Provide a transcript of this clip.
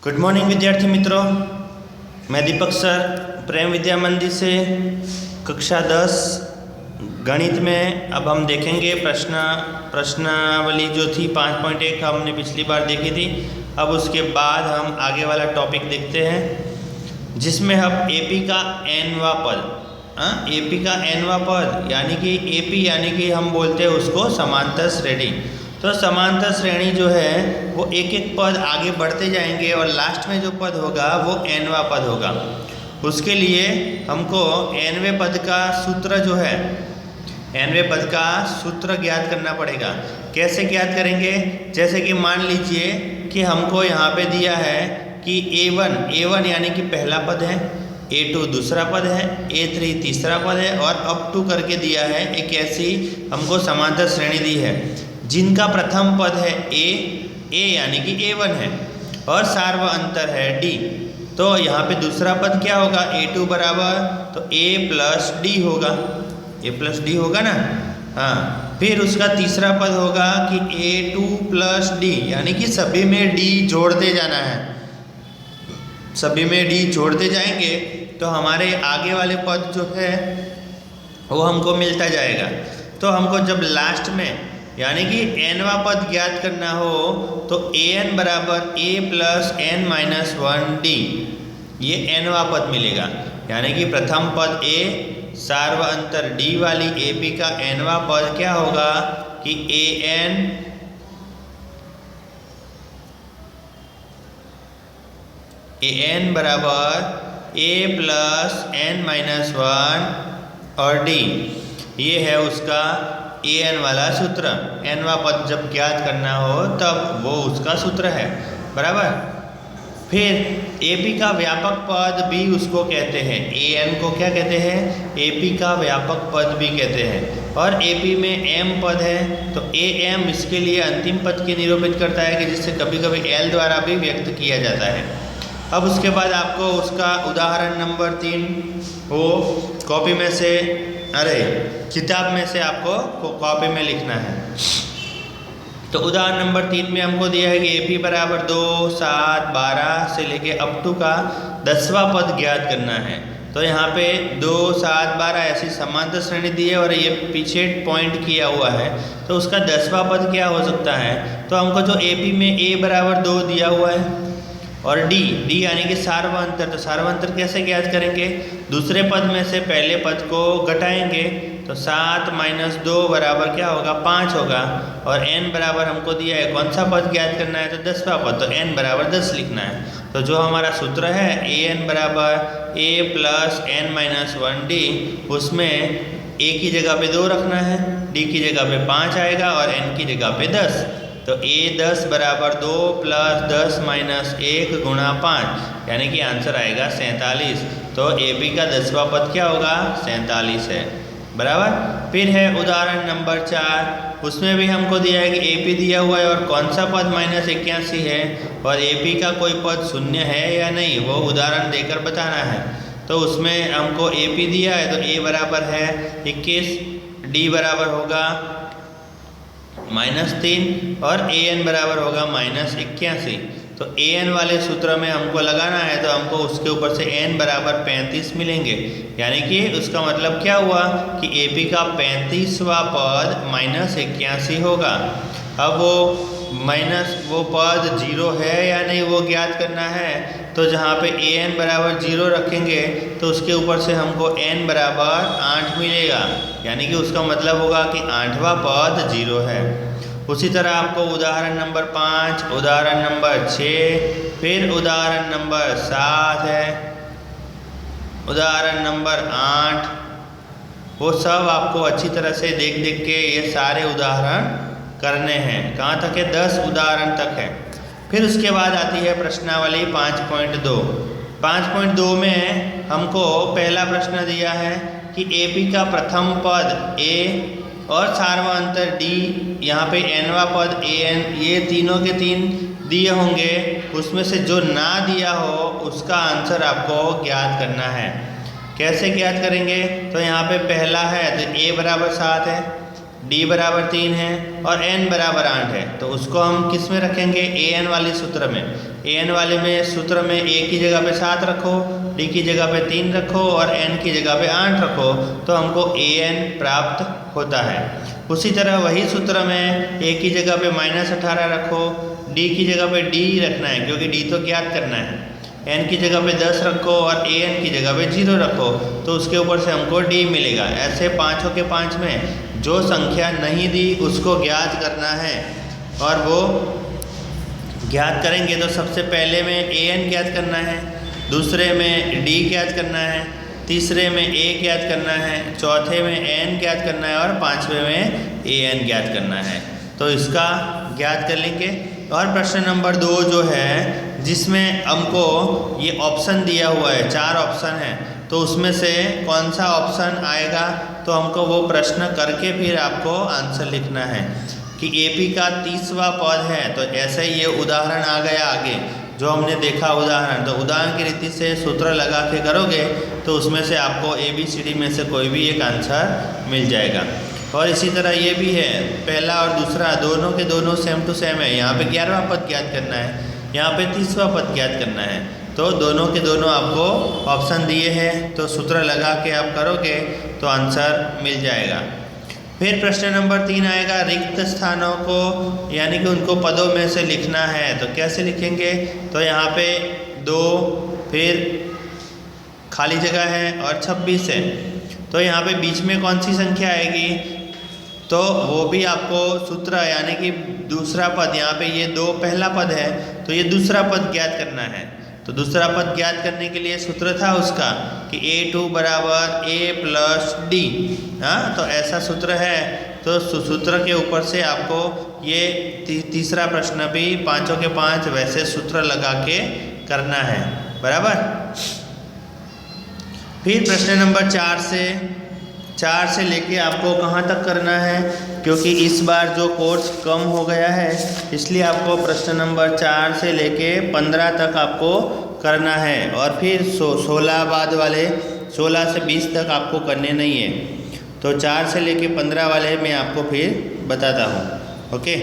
Good morning विद्यार्थी मित्रों, मैं दीपक सर प्रेम विद्या मंदिर से कक्षा 10 गणित में अब हम देखेंगे प्रश्नावली जो थी 5.1 हमने पिछली बार देखी थी। अब उसके बाद हम आगे वाला टॉपिक देखते हैं जिसमें हम एपी का nवां पद एपी का nवां पद यानी कि एपी यानी कि हम बोलते हैं उसको समांतर श्रेणी। तो समांतर श्रेणी जो है वो एक एक पद आगे बढ़ते जाएंगे और लास्ट में जो पद होगा वो nवां पद होगा। उसके लिए हमको nवें पद का सूत्र जो है nवें पद का सूत्र ज्ञात करना पड़ेगा। कैसे ज्ञात करेंगे? जैसे कि मान लीजिए कि हमको यहाँ पे दिया है कि a1 यानी कि पहला पद है, a2 दूसरा पद है, a3 तीसरा पद है और up to करके दिया है। एक ऐसी हमको समांतर श्रेणी दी है जिनका प्रथम पद है a यानी कि a1 है और सार्व अंतर है d। तो यहाँ पे दूसरा पद क्या होगा? a2 बराबर तो a प्लस डी होगा, a प्लस डी होगा ना। हाँ, फिर उसका तीसरा पद होगा कि a2 प्लस डी यानी कि सभी में d जोड़ते जाना है। सभी में d जोड़ते जाएंगे तो हमारे आगे वाले पद जो है वो हमको मिलता जाएगा। तो हमको जब लास्ट में यानी कि nवां पद ज्ञात करना हो तो an बराबर a plus n minus 1d, ये nवां पद मिलेगा। यानी कि प्रथम पद a सार्व अंतर d वाली AP का nवां पद क्या होगा कि an बराबर a प्लस n माइनस 1 और d, ये है उसका an वाला सूत्र। nवां पद जब ज्ञात करना हो तब वो उसका सूत्र है, बराबर। फिर AP का व्यापक पद भी उसको कहते हैं, an को क्या कहते हैं? AP का व्यापक पद भी कहते हैं। और AP में m पद है तो am इसके लिए अंतिम पद की निरूपित करता है कि जिससे कभी कभी l द्वारा भी व्यक्त किया जाता है। अब उसके बाद आपको उसका उदाहरण नंबर 3 वो कॉपी में से किताब में से आपको कॉपी में लिखना है। तो उदाहरण नंबर 3 में हमको दिया है कि AP बराबर 2, 7, 12 से लेके अप टू का 10वां पद ज्ञात करना है। तो यहाँ पे 2, 7, 12 ऐसी समांतर श्रेणी दी है और ये पीछे पॉइंट किया हुआ है तो उसका 10वां पद क्या हो सकता है? तो हमको जो AP में a बराबर 2 दिया हुआ है और d यानी कि सार्वअंतर, तो सार्वअंतर कैसे ज्ञात करेंगे? दूसरे पद में से पहले पद को घटाएंगे तो 7 माइनस 2 बराबर क्या होगा? 5 होगा। और n बराबर हमको दिया है कौन सा पद ज्ञात करना है? तो 10वां पद, तो n बराबर 10 लिखना है। तो जो हमारा सूत्र है an बराबर a plus n minus 1d, उसमें a की जगह पे 2 रखना है, d की जगह पे 5 आएगा और n की जगह पे 10। तो a10 बराबर 2 प्लस 10 माइनस 1 गुणा 5 यानी कि आंसर आएगा 47। तो AP का 10वां पद क्या होगा? 47 है, बराबर। फिर है उदाहरण नंबर 4, उसमें भी हमको दिया है कि AP दिया हुआ है और कौन सा पद -81 है और AP का कोई पद शून्य है या नहीं वो उदाहरण देकर बताना है। तो उसमें हमको AP दिया है तो a बराबर है 21, d बराबर होगा -3 और an बराबर होगा -81। तो an वाले सूत्र में हमको लगाना है तो हमको उसके ऊपर से n बराबर 35 मिलेंगे। यानी कि उसका मतलब क्या हुआ कि AP का 35वां पद -81 होगा। अब वो पद 0 है या नहीं वो ज्ञात करना है। तो जहाँ पे an बराबर 0 रखेंगे तो उसके ऊपर से हमको n बराबर 8 मिलेगा। यानी कि उसका मतलब होगा कि 8वां पद 0 है। उसी तरह आपको उदाहरण नंबर 5, उदाहरण नंबर 6, फिर उदाहरण नंबर 7 है, उदाहरण नंबर 8, वो सब आपको अच्छी तरह से देख के ये सारे उदाहरण करने हैं। कहाँ तक है? 10 उदाहरण तक है। फिर उसके बाद आती है प्रश्नावली 5.2। 5.2 में हमको पहला प्रश्न दिया है कि AP का प्रथम पद a और सार्वअंतर d, यहाँ पे nवां पद an, ये तीनों के तीन दिए होंगे, उसमें से जो ना दिया हो उसका आंसर आपको ज्ञात करना है। कैसे ज्ञात करेंगे? तो यहाँ पे पहला है तो a बराबर 7 है, d बराबर 3 है और n बराबर 8 है। तो उसको हम किस में रखेंगे? an वाले सूत्र में। an वाले में सूत्र में a की जगह पे 7 रखो, d की जगह पे 3 रखो और n की जगह पे 8 रखो तो हमको an प्राप्त होता है। उसी तरह वही सूत्र में a की जगह पे -18 रखो, d की जगह पे d रखना है क्योंकि d तो ज्ञात करना है, n की जगह पे 10 रखो और an की जगह पे 0 रखो तो उसके ऊपर से हमको d मिलेगा। ऐसे 5 के 5 में जो संख्या नहीं दी उसको ज्ञात करना है और वो ज्ञात करेंगे तो सबसे पहले में an ज्ञात करना है, दूसरे में d ज्ञात करना है, तीसरे में a ज्ञात करना है, चौथे में n ज्ञात करना है और पांचवे में an ज्ञात करना है। तो इसका ज्ञात कर लेंगे। और प्रश्न नंबर 2 जो है जिसमें हमको ये ऑप्शन दिया हुआ है, 4 ऑप्शन है, तो उसमें से कौन सा ऑप्शन आएगा तो हमको वो प्रश्न करके फिर आपको आंसर लिखना है कि AP का 30वां पद है। तो ऐसे ही ये उदाहरण आ गया आगे जो हमने देखा उदाहरण, तो उदाहरण की रीति से सूत्र लगा के करोगे तो उसमें से आपको ABCD में से कोई भी एक आंसर मिल जाएगा। और इसी तरह ये भी है, पहला और दूसरा दोनों के दोनों सेम टू सेम है। यहाँ पे 11वां पद ज्ञात करना है, यहाँ पे 30वां पद ज्ञात करना है, तो दोनों के दोनों आपको ऑप्शन दिए हैं तो सूत्र लगा के आप करोगे तो आंसर मिल जाएगा। फिर प्रश्न नंबर 3 आएगा, रिक्त स्थानों को यानी कि उनको पदों में से लिखना है तो कैसे लिखेंगे। तो यहाँ पे 2 फिर खाली जगह है और 26 है, तो यहाँ पे बीच में कौन सी संख्या आएगी तो वो भी आपको सूत्र यानी कि दूसरा पद, यहाँ पे ये 2 पहला पद है तो ये दूसरा पद ज्ञात करना है। तो दूसरा पद ज्ञात करने के लिए सूत्र था उसका कि a2 बराबर a प्लस d, हाँ तो ऐसा सूत्र है। तो सूत्र के ऊपर से आपको ये तीसरा प्रश्न भी 5 के 5 वैसे सूत्र लगा के करना है, बराबर। फिर प्रश्न नंबर 4 से लेके आपको कहाँ तक करना है, क्योंकि इस बार जो कोर्स कम हो गया है इसलिए आपको प्रश्न नंबर 4 से लेके 15 तक आपको करना है और फिर 16 बाद वाले 16 से 20 तक आपको करने नहीं है। तो 4 से लेके 15 वाले मैं आपको फिर बताता हूँ, ओके।